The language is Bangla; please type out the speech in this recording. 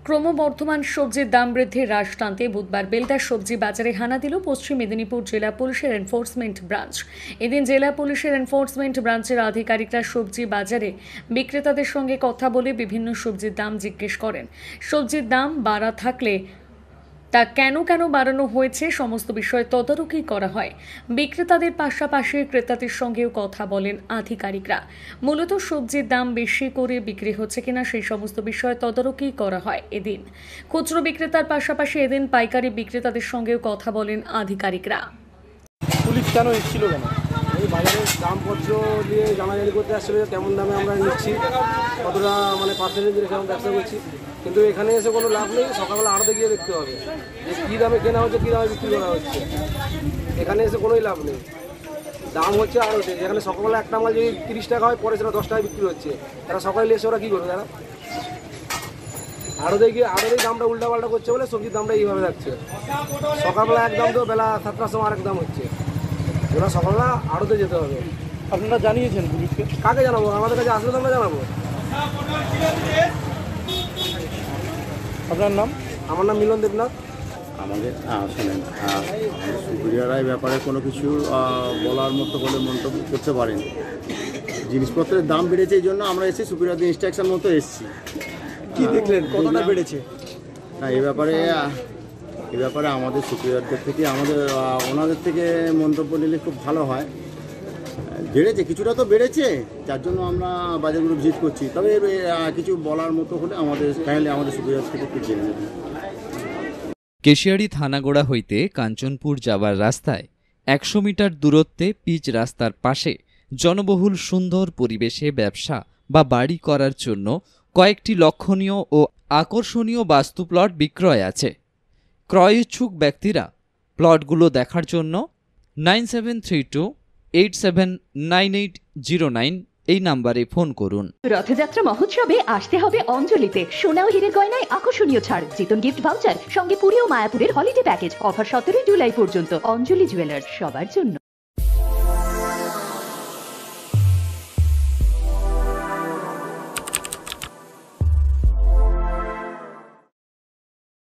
ক্রমবর্ধমান সবজির দাম বৃদ্ধির হ্রাস টানতে বুধবার বেলদার সবজি বাজারে হানা দিল পশ্চিম মেদিনীপুর জেলা পুলিশের এনফোর্সমেন্ট ব্রাঞ্চ। এদিন জেলা পুলিশের এনফোর্সমেন্ট ব্রাঞ্চের আধিকারিকরা সবজি বাজারে বিক্রেতাদের সঙ্গে কথা বলে বিভিন্ন সবজির দাম জিজ্ঞেস করেন। সবজির দাম বাড়া থাকলে তা কেন বাড়ানো হয়েছে সমস্ত বিষয়ে তদারকি করা হয়। বিক্রেতাদের পাশাপাশি ক্রেতাদের সঙ্গেও কথা বলেন আধিকারিকরা। মূলত সবজির দাম বেশি করে বিক্রি হচ্ছে কিনা সেই সমস্ত বিষয়ে তদারকি করা হয়। এদিন খুচরো বিক্রেতার পাশাপাশি এদিন পাইকারি বিক্রেতাদের সঙ্গেও কথা বলেন আধিকারিকরা। পুলিশ কেন এসেছিল কেন? এই বাজারের দামপত্র দিয়ে জানাজানি করতে আসছিল যে কেমন দামে আমরা নিচ্ছি, কতটা পার্সেন্টেজ রেখে আমরা ব্যবসা করছি। কিন্তু এখানে এসে কোনো লাভ নেই, সকালবেলা আড়তে গিয়ে দেখতে হবে যে কী দামে কেনা হচ্ছে, কী দামে বিক্রি করা হচ্ছে। এখানে এসে কোনোই লাভ নেই। দাম হচ্ছে আড়তে, যেখানে সকালবেলা একটা মাল যদি 30 টাকা হয়, পরে সেটা 10 টাকায় বিক্রি হচ্ছে। তারা সকালে এসে ওরা কী করবে? তারা আড়তে দামটা উল্টাপাল্টা করছে বলে সবজির দামটা এইভাবে যাচ্ছে। সকালবেলা এক দাম, তো বেলা 7টার সময় আরেক দাম হচ্ছে। ওরা সকালবেলা আড়তে যেতে হবে। আপনারা জানিয়েছেন পুলিশকে? কাকে জানাবো? আমাদের কাছে আসলে তো আমরা জানাবো। আপনার নাম? আমার নাম মিলন দেবনাথ। আমাদের শোনেন, সুপিরিয়ররা এই ব্যাপারে কোনো কিছু বলার মতো বলে মন্তব্য করতে পারেন। জিনিসপত্রের দাম বেড়েছে, এই জন্য আমরা এসে সুপিরিয়রদের ইনস্ট্রাকশন মতো এসেছি। কি দেখলেন, কতটা বেড়েছে? না, এই ব্যাপারে আমাদের সুপিরিয়রদের থেকে ওনাদের থেকে মন্তব্য নিলে খুব ভালো হয়। বেড়েছে, কিছুটা তো বেড়েছে, যার জন্য আমরা বাজারগুলো ভিজিট করছি। তবে কিছু বলার মতো হলে আমাদের সুপিরিয়র থেকে একটু জেনে নেবেন। কেশিয়ারি থানাগোড়া হইতে কাঞ্চনপুর যাওয়ার রাস্তায় 100 মিটার দূরত্বে পিচ রাস্তার পাশে জনবহুল সুন্দর পরিবেশে ব্যবসা বা বাড়ি করার জন্য কয়েকটি লক্ষণীয় ও আকর্ষণীয় বাস্তু প্লট বিক্রয় আছে। ক্রয় ইচ্ছুক ব্যক্তিরা প্লটগুলো দেখার জন্য 9732879809 এই নাম্বারে ফোন করুন। রথযাত্রা মহোৎসবে আসতে হবে অঞ্জলিতে। সোনা ও হীরের গয়নায় আকর্ষণীয় ছাড়, জিতন গিফট ভাউচার, সঙ্গে পুরী ও মায়াপুরের হলিডে প্যাকেজ। অফার 17 জুলাই পর্যন্ত। অঞ্জলি জুয়েলার্স, সবার জন্য।